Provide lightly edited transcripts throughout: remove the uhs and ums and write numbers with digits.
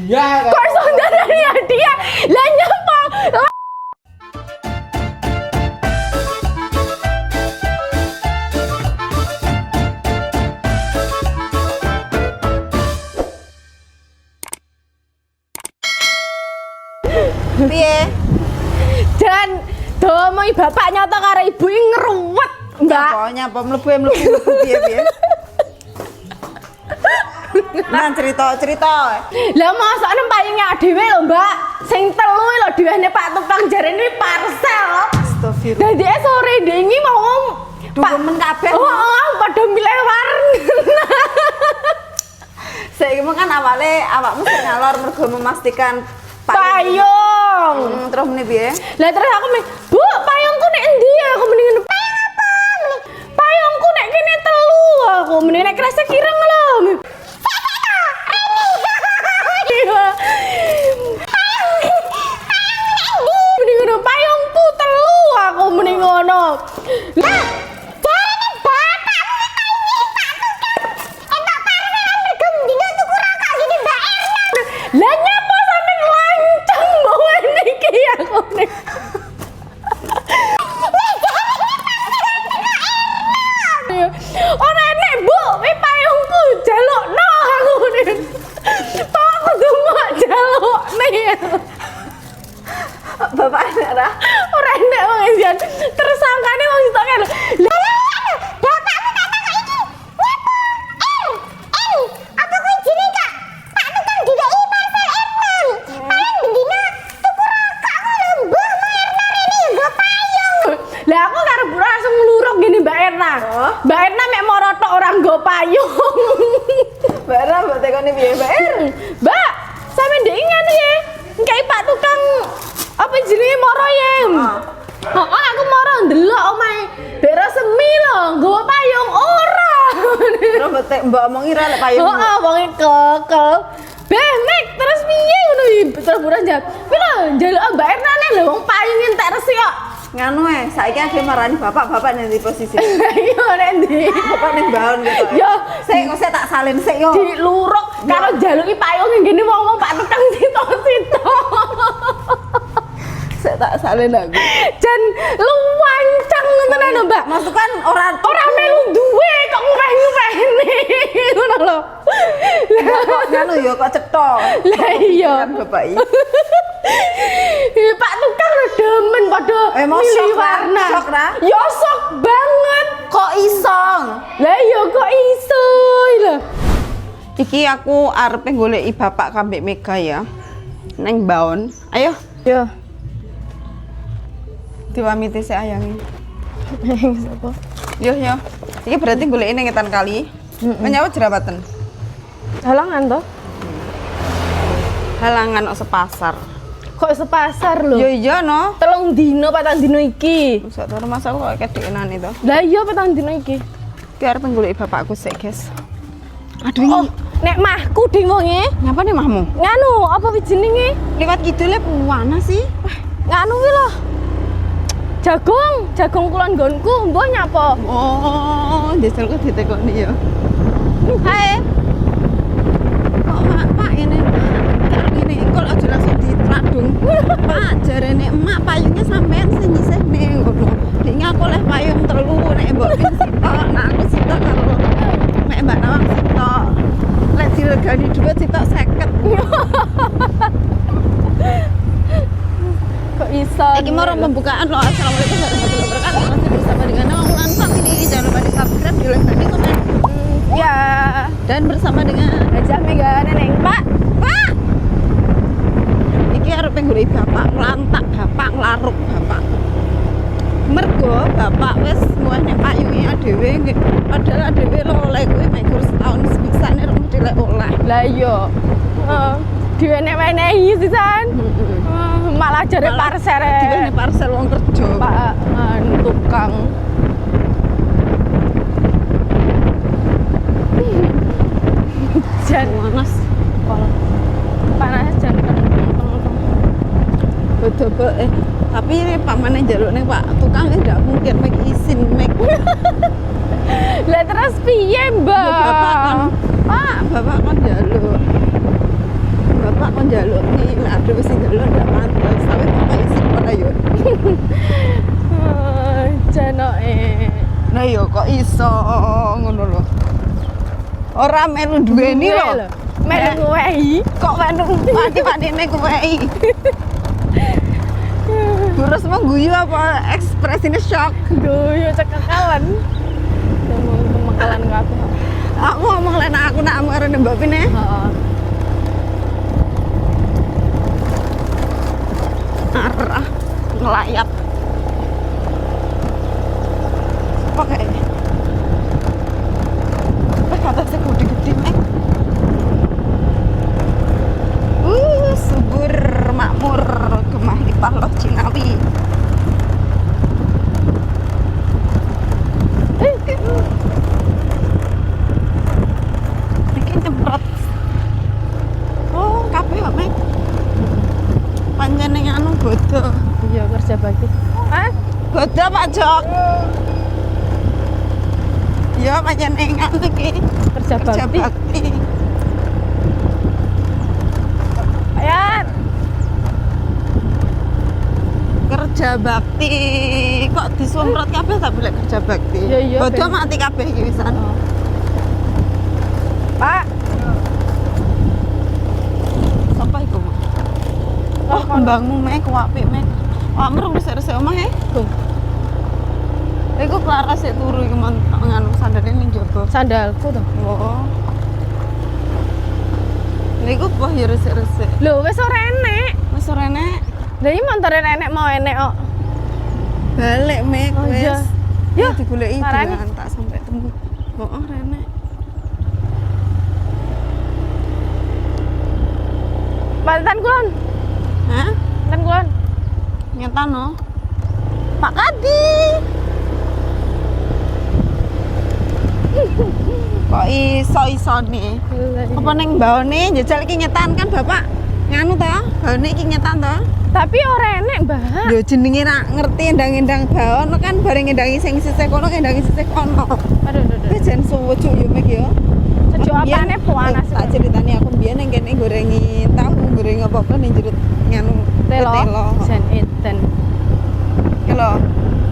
hadiah. Kok iso ndarani hadiah? Lah nyapa? Piye? Dan domoi bapak nyata karo ibu iki ngruwet, Mbak. Nyapa mlebu piye? Nah, cerita. Lah mosok nempayinge dhewe lho, Mbak. Sing telu lho dhewe Pak tukang jarene parcel. Astagfirullah. Dadi sore ndengi mau Duwemen kabeh. Oh, padha milih warna. Saiki kan awale awakmu sing ngalor mergo memastikan payung. Terus meneh piye? Lah terus aku Bu, payungku nek endi? Aku mendingan payung apa? Payungku nek kene telu. Aku mendingan nek kerasa kireng lho. Mendingan payungku telu. Aku mending ngono. Lah, jarene bapakmu lah nyapa sampean lancang bawa niki aku nih. Ora enek, Bu, wi payungku jalukno aku nih. Tok aku demak jaluk nih. Bapak enek ora? Ora enek wong isian. Tersangkane wong sitok kan. Bapakmu kata kok iki. Nyapa? Apa kowe jeneng Kak? Pak tukang dideki parcel Ernan. Paling bendina tuku rokok lho, Mbah Erna rene nggo payung. Lah aku karo Bu langsung ngluruk gini Mbak Erna. Oh. Mbak Erna mek moro tok ora nggo payung. Mbak Ra mbok tekoni piye, Mbak? Mbak, sampe ndek ngene ya. Engkai Pak tukang apa jenenge moro ya. Oh, aku moro ndelok omahe Bero Semi lho, nggo payung ora. Terus mbok omongi ra lek payung. Heeh, wonge kekel. Mek terus piye ngono iki? Terus buran jawab. Kuwi lho njaluk Mbak Erna nek lho wong payung entek resik kok. Nganu saiki age marani bapak ning ndi posisi. Iya nek ndi? Bapak ning baon gitu. Yo, Sik tak salin sik yo. diluruk karo jaluki payung ngene wong-wong Pak tukang sitok-sitok. Sik tak salin aku. Jan luwancang tenan lho, Mbak. Maksud kan ora Melu duwe kok ngupeh-ngupehne ngono lho. kok nganu yo kok cetha. Lah iya. Kan bapak iki. Pak tukang lho demen padha Emang milih sok, Ra? warna. Sok, Ra? Ya sok banget. Kok iso? Lah iya kok iso lho. Iki aku arepe goleki bapak kambek Mega ya. Neng baon. Ayo, Yo. diwamiti sik ayange. Sapa? Yo. Iki berarti goleki ning Ngetan Kali. Menyawet jerawatan. Halangan toh? Halangan kok sepasar. Kok sepasar lho. Yo iya no. Telung dino, patang dino iki. Sak turu mas aku kok kedekenan itu. Lah iya patang dino iki. Ki arep goleki bapakku sik, guys. Aduh, Oh, nek mahku ding wonge. ngapa nih mahmu? Nganu, apa wi jenenge? Liwat kidule puwana sih. Nganu wi lho. Jagung kulon nggonku mbah nyapa? Oh, deselku ditekoni ya. Hae. Kok Pak ini karo ngene engkol aja langsung ditradung. Pak jarene emak payungnya sampean sing nyisihne ngono. Ding aku oleh payung telu nek mbok pin sitok, nah aku sitok karo mek Mbak Nawang sitok. Lek diregani dhuwit sitok 50. Kok iso? Iki mau pembukaan loh. Assalamualaikum warahmatullahi wabarakatuh. Masih bersama dengan Nawang Lansam ini. Jangan lupa di subscribe, di like, dan di komen. Ya. Dan bersama dengan Gajah Mega Neneng, Pak. Pak. Iki arep goleki bapak nglantak, bapak nglaruk bapak. Mergo bapak wis muane payunge dhewe padahal dhewe lho oleh kuwi mek gur setahun sebisane rek dilek oleh. Lah iya. Heeh. Diwenek-wenehi sisan. Malah jare parcel. Diwene parcel wong kerja. Pak tukang. Jan Panas. panas jan. Betul tapi ini pamane njaluk ning Pak tukang ndak mungkin mek izin mek. Lah terus piye, Mbak? Bapak kan njaluk. Bapak kan Kok iso ngono lho. Ora melu duweni lho. Melu nguwehi. Kok melu mati-matine kuwehi. Terus mau guyu apa ekspresinya shock? Guyu cekakalan. Kemakalan kabeh. Aku ngomong lek aku nak arep Mbak Pine. Heeh. Arah ngelayap. Oke. Kata saya gede-gede mek. Subur makmur Gemah Lipah Loh Cinawi. Iki nyemprot. Oh, kabeh kok mek. Pancen ning anu bodo. Iya kerja bakti. Ah, Bodo Pak Jok. Ya pancen ning anu iki. kerja Kerja bakti. bakti. Ayat. Kerja bakti. Kok disumprot kabeh tak boleh kerja bakti. Iya, iya, Bodo ben. mati kabeh iki wisan. Pak, Sapa iku? Oh, kembangmu mek apik mek. Awakmu resik-resik omah e. Bung, Iku Clara sik turu iku nganu sandale ning jaba. sandalku to. Oh. Niku poh ya resik-resik. Lho, wis ora enek. Wis ora enek. Lah iki montore enek mau enek kok. Balik mek Oh, wis. iya. Ya Ya, digoleki parani. dengan tak sampai temu. Oh, ora enek. Pantan kulon. Hah? Pantan kulon. Nyetan no. Pak Kadi. Kok iso nih? Apa ning mbaone njajal iki nyetan kan Bapak? Nganu to? Baone iki nyetan to? Tapi ora enek, Mbak. Ya jenenge ra ngerti endang-endang baon kan bareng endangi sing sisih kono endangi sisih kono. Aduh, aduh, Wis aduh. jan suwe cuk yo mek yo. Sejuk apane panas. Tak ceritani aku mbiyen ning kene gorengi tahu goreng apa-apa ning jerut nganu Telo. Jan Eden. Kilo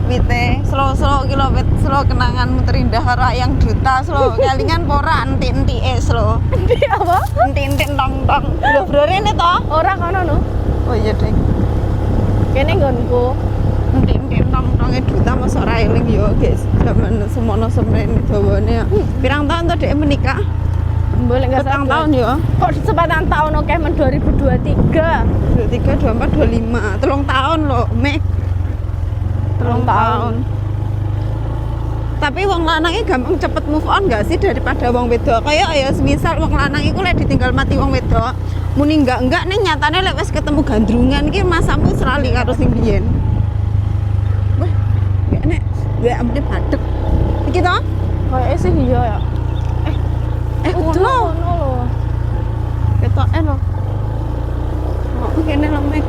wite slow kilo wit slow kenanganmu terindah karo yang duta slow kelingan pora entik-entike slow Di apa? entik-entik tong-tong lho bro rene to Ora kono no. oh iya ding Kene nggonku. entik-entik tong-tonge duta mosok ora eling yo guys zaman semono semrene dawane pirang tahun to dhek menikah Boleh enggak petang tahun yo Kok sepatang tahun oke men 2023. 23 24 25 3 tahun lho mek 3 tahun tapi wong lanang iki gampang cepet move on gak sih daripada wong wedok kayak ya semisal wong lanang iku lek ditinggal mati wong wedok muni enggak nih nyatane lek wis ketemu gandrungan iki masamu serali karo sing biyen wah gak nek gue amne padek iki to Kayak sih iya ya. ngono lho. ketoke lho oh kene lho mek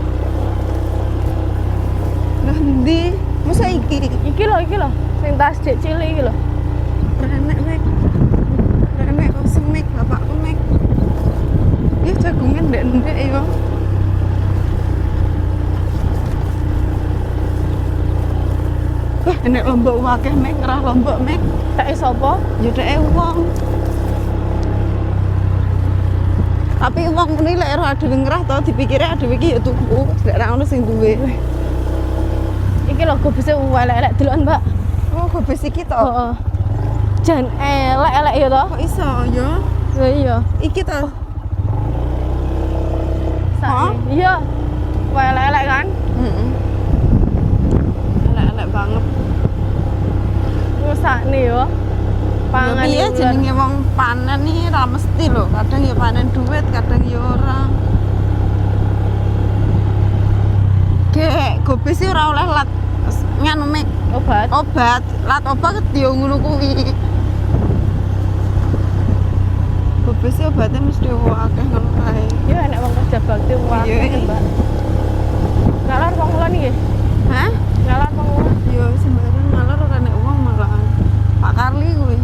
lah ndi masa iki Iki lho. Sing tas cek cilik iki lho. renek mek renek kosong mek bapakku mek ya jagungan ndek yo wah enek lombok wakeh mek ngerah lombok mek Tak iso apa? ya deke wong tapi wong ngene lek ora dhewe ngerah to dipikire dhewe iki ya tuku lek ora ono sing duwe Iki lho gobese elek-elek deloken, Mbak. oh gobes iki to Heeh. Jan elek-elek ya to? kok iso ya Lah iya. iki to Sakne. Iya. Wah elek-elek kan? heeh elek-elek banget Terus sakne yo. Pangan iya iki jenenge wong panen iki ra mesti lho, kadang ya panen duit, kadang ya ora. Gek, gobes iki ora oleh lat nganu mek obat. lat obat yo ngono kuwi. Gobes iki obatnya mesti akeh ngono kae. Ya enek wong kerja bakti wae, Iya. Mbak. Ngalor wong kula niki. Hah? Ngalor wong kula. Yo sembarang ngalor ora nek wong malahan. Pak Karli kuwi.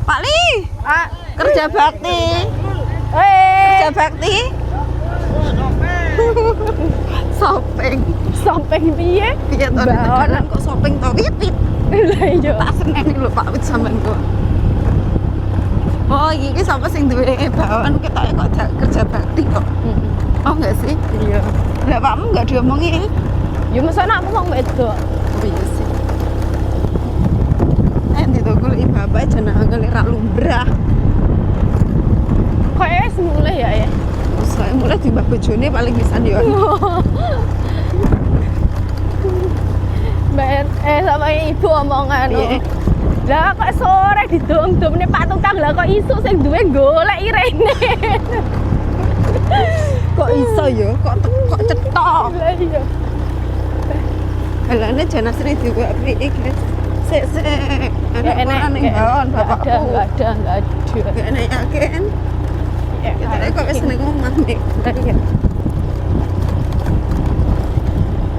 Pak Li, Ah, kerja bakti. eh. Kerja bakti. Shopping. Shopping piye? Piye to Baon. kok shopping to witit. Lah iya. Tak seneni lho Pak Wit sampean kok. Oh, iki sapa sing duwe bawan ketoke kok kerja bakti kok. Oh enggak sih? Iya. Lah Pakmu enggak diomongin. Ya mesane aku mau wedok. Oh iya sih. Ditunggu bapak jenenge ngelera lumrah. Kayak wis mulai ya ya. Saya mulai di mbak bojone paling bisa dia. Mbak sama ibu omongan. Piye? Lah kok sore didom-domne Pak Tukang lah kok isu sing duwe golek irene. Kok iso ya? Kok cetok? Lah iya. Halane jenazah dibuat piye, Guys? Sik. Ya enak ning bawon bapakku. Enggak ada. Gak enak yakin. Ya, Kita kok wis ning omah nih. Iya.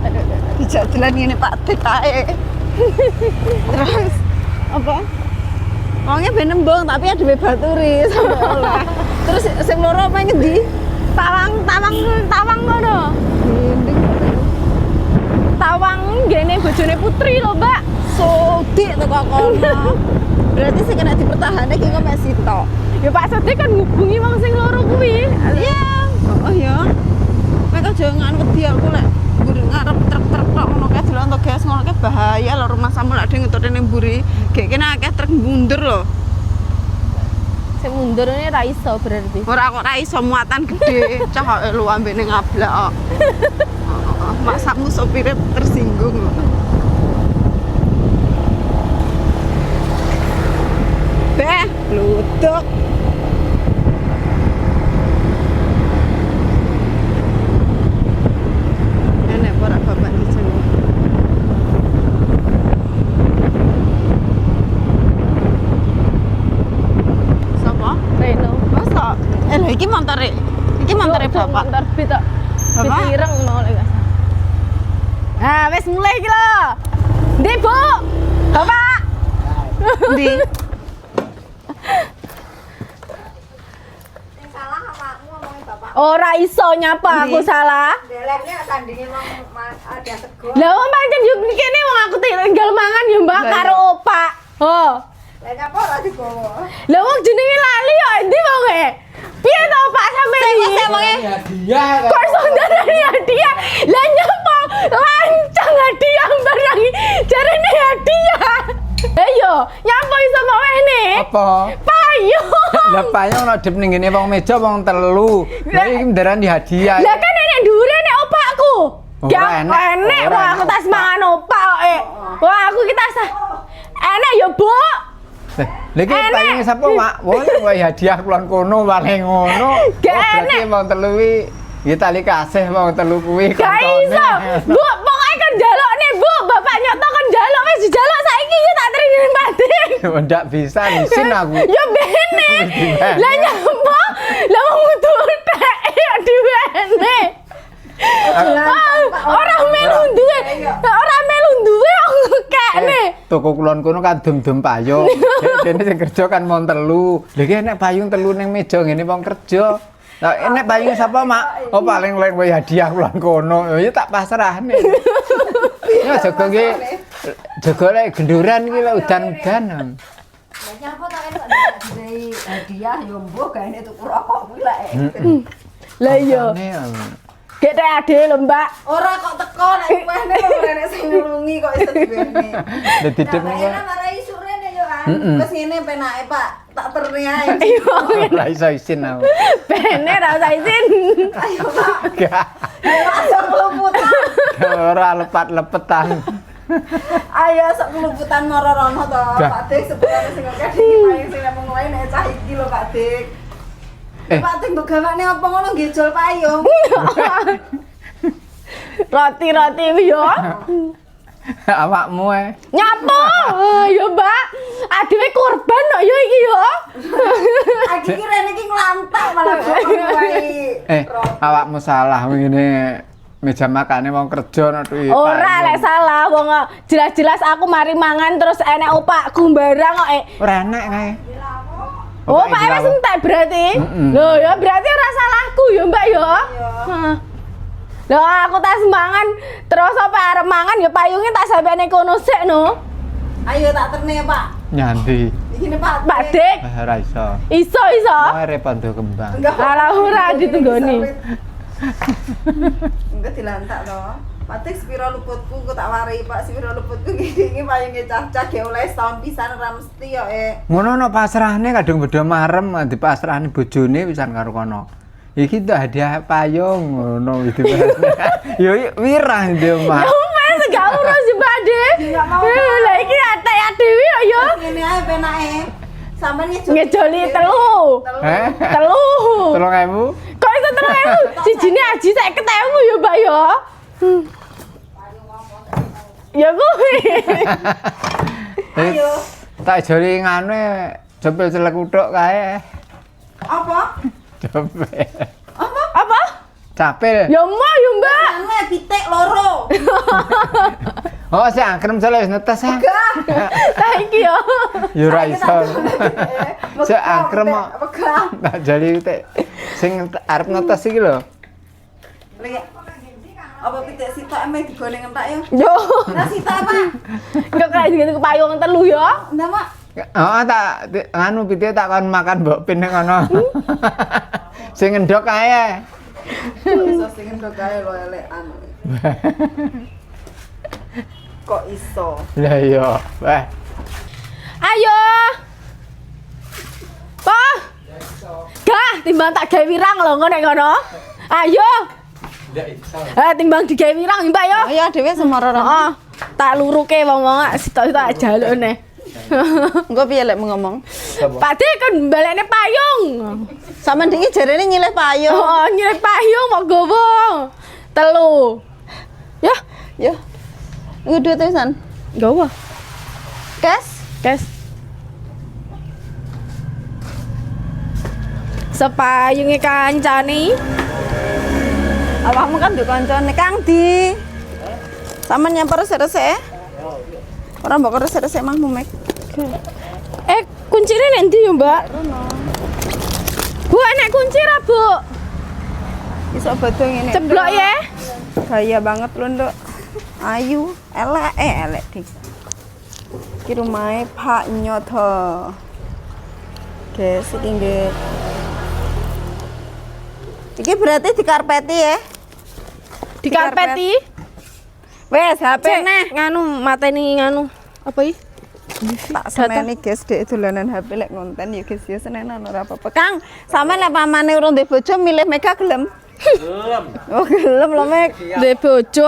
Aduh. Dijak jalan ngene Pak Dik ae. Terus apa? Wongnya ben nembung tapi ada baturi sampe oleh. Terus sing loro apa ngendi? Tawang ngono. Dinding. Tawang gene bojone Putri lho, Mbak. Sodik teko kono. Berarti sing kena dipertahanke iki kok mek sitok. Ya Pak Sodik kan ngubungi wong sing loro kuwi. Iya. Oh ya. Mek aja ngan wedi aku lek mburi ngarep truk-truk tok ngono kae delok untuk gas ngono kae bahaya lho rumah samu lek ngentutne ning mburi. Gek kene akeh truk mundur lho. Sing mundur ini ra iso berarti. Ora kok ra iso muatan gede. Cah lu ambene ngablak kok. Maksamu sopire tersinggung lho. Beh, luduk. Enak ora bapak di sini. Sopo? Reno. Masa? Lha iki montore. Iki montore bapak. Motor bit tok. Bapak? Bit ireng mau lek gak salah. Nah, wis mulai iki lho. Ndi, Bu? Bapak. Ndi? Ora iso nyapa aku Ndi? salah. Deleknya tandingin ada sego. Lah wong pancen yo kene wong aku tinggal mangan yo Mbak Lah, karo iya. opak. Oh. Lah nyapa ora digowo. Lah wong jenenge lali yo endi wonge? Piye to Pak sampeyan iki? Hadiah kan. Kok saudarane hadiah? Lah nyapa? Lancang hadiah barang jarene hadiah. Ayo, nyapa iso mau wene? Apa? Payu. Lah payung ono dip ning ngene wong meja wong telu. Lah iki beneran di hadiah. Lah kan enek dhuwure nek opakku. Ora Gak enek, enek ora wah aku enek tas opak. mangan opak kok. Wah aku ki tas enek yo, Bu. Lah iki Enek. payung sapa, Mak? Wong wae hadiah kulon kono paling ngono. Gak Berarti enek. wong telu iki ya tali kasih wong telu kuwi Gak iso. Bu, pokoke kan njaluk nih, Bu. Bapak nyoto kan njaluk wis dijaluk saiki yo tak trinin batin. Ndak bisa nisin aku. Ya bene. Gimana? Lah nyapa? Lah wong kudu tek ya diwene. Ora melu duwe. Ora melu duwe aku kekne. Toko kulon kono kan dum-dum payung. Dene sing kerja kan wong telu. Lha iki enek payung telu ning meja ngene wong kerja. Lah enek payung sapa, Mak? Oh paling oleh kowe hadiah kulon kono. Ya tak pasrahne. Ya jaga iki jaga lek genduran iki lek udan-udanan. Lah nyapa tak enak dikai hadiah yo mbuh gaene tuku rokok kuwi lek. Lah iya. Gek tek ade lho, Mbak. Ora kok teko nek wehne ora nek sing nulungi kok iso diwene. Lah didip Nah, niku. enak marai surene yo kan. Mm-mm. Wis ngene penake, Pak. Tak terni ae. Iya. Ora iso isin aku. Bene ra usah izin. Ayo, Pak. Gak. Ayo sok keluputan. Ora lepet-lepetan. Ayo sok keluputan moro rono to. Gak. Pak Dik sepurane sing akeh iki paling sing nek mulai nek cah iki lho, Pak Dik. Pak Dik mbok gawane apa ngono ngejol payung. Roti-roti yo. Awakmu Nyapa? Ya, Mbak. Adewe korban kok yo iki yo. Aki ki rene iki nglantak malah kok wae. awakmu salah ngene meja makane wong kerja nek duwe. Ora lek salah wong jelas-jelas aku mari mangan terus enek opakku barang kok. Ora enek kae. Oh, Pak wis entek berarti. Mm-mm. Lho ya berarti ora salahku ya, Mbak ya. Heeh. Lah aku tak sembangan terus apa arep mangan ya payungnya tak sampene kono sik no. Ayo tak terne ya, Pak. Nyanti. Iki nih, Pak. Pak Dik. Ora iso. Iso. Wae repot do kembang. Enggak. Alah ora ditunggoni. Enggak dilantak toh. Pak Dik sepiro luputku ku tak warai, Pak. Sepiro luputku iki payunge cah-cah ge oleh setahun pisan ora mesti yo Ngono no pasrahne kadung beda marem dipasrahne bojone pisan karo kono. Iki tak hadiah payung ngono gitu. Yo wirah ndi omah. Ya wis gak urus si Pak Dik. Nggak mau, Pak. Lah iki atek dewi kok yo. ngene ae penake. Sampeyan Ngejoli telu. Heh. Telu. 3.000. Kok iso 3.000? Sijine aji 50.000 ya, Mbak ya. Ya kuwi. Ayo. Tak joli nganu jopel celek uthuk kae. Apa? Jopel. Apa? Capil. Ya mau ya, Mbak. Anu pitik loro. Oh, sing angkrem jale wis netes ah. Tak iki yo. Ya ora iso. Sing angkrem kok. Pegang. Tak jali teh sing arep netes iki lho. Lek apa pitik sitok emeh digone entak yo. Yo. Nah sitok apa? Kok kayak gitu payung telu ya. Ndak, Mak. Oh, tak nganu pitik tak kon makan mbok pin ning ngono. Sing endok kae. Kok iso sing ndok kae lho elekan. Kok iso? Lah iya, weh. Ayo. Pak. Gah, timbang tak gawe wirang lho ngono nek ngono. Ayo. Ndak iso. Timbang digawe wirang Mbak yo. Ayo dhewe semara ora. Heeh. Tak luruke wong-wong sitok-sitok jalukne. Engko piye lek ngomong? Pak Dik kan balekne payung. Sampeyan iki jarene nyilih payung. Oh, nyilih payung mau gowo. Telu. Ya, Yo. Iku duit pisan. gowo. Kes. Guys. Sepayunge kancane. Awakmu kan duwe kancane Kang Di. Sampeyan nyamper resik-resik. Ora mbok resik-resik mah Mek. Kuncine nek ndi yo, Mbak? Bu, enek kunci ra, Bu? Iso bodho ngene. Ceblok ya. Gaya banget lho, Nduk. Ayu, elek dik. Iki rumahe Pak Nyoto. Guys, iki nggih. Iki berarti dikarpeti ya? Dikarpeti. Wes, HP Cek, neh. nganu mateni nganu. Apa iki? Tak seneni guys, dek dolanan HP lek ngonten ya guys ya senenan ora apa-apa. Kang, sampean lek pamane urung ndek bojo milih Mega gelem? Gelem. Oh, gelem lho Mek. Duwe bojo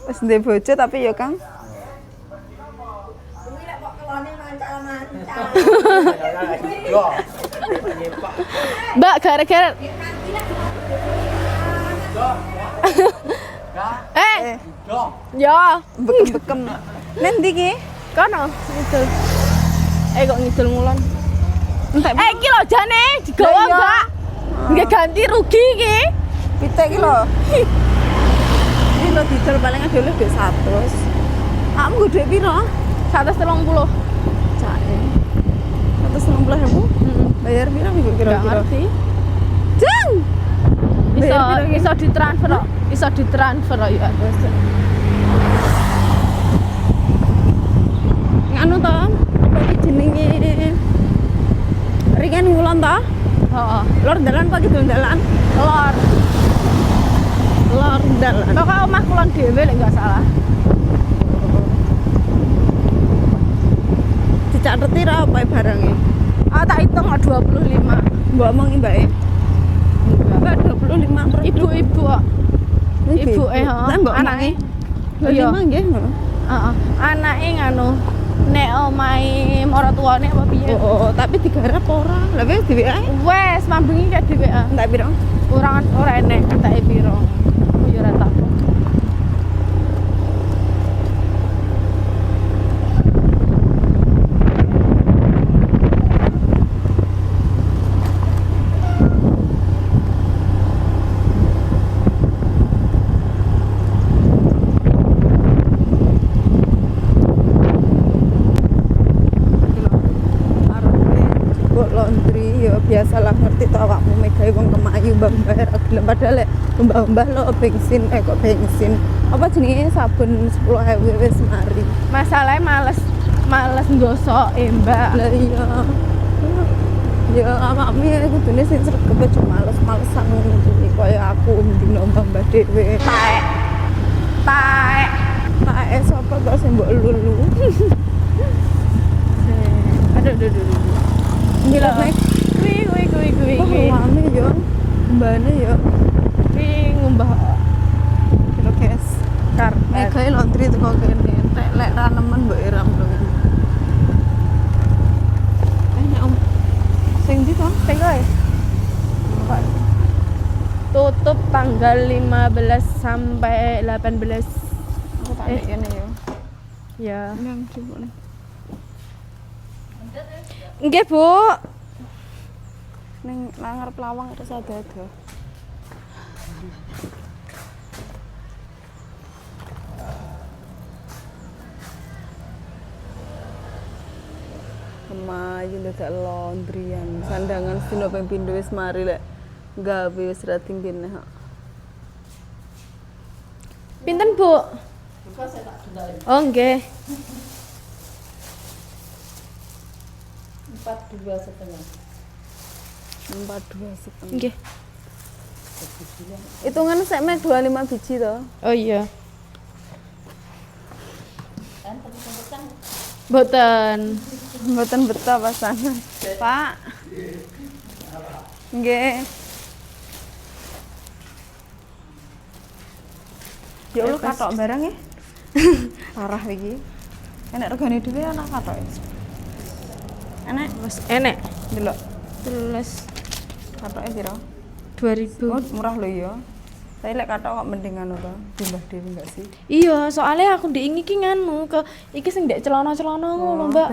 Wis ndek bojo tapi ya Kang. Mbak gara-gara Ya, Bekem-bekem. Nen ndi ki? kono ngidul. Kok ngidul ngulon. Entek Iki lho jane digawa, Lah iya. Mbak. Nggih ganti rugi iki. pitik ki lho. Iki lho didol paling dhewe dhek 100. Kamu nggo dhek piro? 130. Cae. 160.000. Bayar piro minggu Enggak kira-kira? ngerti. Jeng. Iso Bayar piro ki? iso ditransfer kok. Iso ditransfer kok ya. Nganu to, apa iki jenenge? Ringan ngulon to? Heeh. Lor dalan apa kidul dalan? Lor. Lor dalan. Pokok omah kulon dhewe lek enggak salah. Dicateti ra apa barangnya? Tak hitung kok 25. Mbok omongi mbake. Mbak 25 per Ibu-ibu kok. Ibu heeh. Lah mbok Anake. omongi. Iya. 25 nggih ngono. Heeh. Anake nganu nek omahe maratuwane apa piye? Oh, tapi digarap ora. Lah wis dhewe ae. Wes mambengi ka dhewe ah. Entek piro? Ora enek entake piro. Aku yo ora tahu. Arepe jebuk laundry ya biasalah ngerti to awakmu megawe wong kemayu mbah-mbah ra gelem padahal lek mbah-mbah lo bensin kok bensin. Apa jenenge sabun 10.000 wis mari. Masalahnya males nggosok Mbak. Lah iya. Ya awakmu kudune sing sregep aja males-malesan ngono kuwi kaya aku ndino mbah dhewe. Taek. Tae sapa kok sing mbok lulu. Aduh. Gila nek Kuwi. Wame yo. Mbane yo. Kuwi ngumbah Kira guys. karpet. Gawe laundry teko kene. Lek ra nemen mbok iram dong. Nek om sing ndi to? Sing kowe. Tutup tanggal 15 sampai 18. Aku tak nek kene yo. Ya. Nang coba nih. Nggih, Bu. Ning ngarep lawang terus ada-ada. Kemayu dadak laundryan. Sandangan sedina ping pindho wis mari lek gawe wis ra timbine kok. Pinten, Bu? Oh, nggih. 42,5. Nggih. Hitungan sek mek 25 biji to. Oh iya. Boten. Mboten betah pasangan. Pak. Nggih. Ya Allah katok barang ya. Parah iki. Enek regane dhewe ana katok. Enek Mas enek. delok Terus katoke piro? 2000. Oh, murah lho ya. Tapi lek katok kok mending anu to, jumlah dhewe enggak sih? Iya, soalnya aku diingi ki nganu ke iki sing ndek celana-celana ngono, Mbak.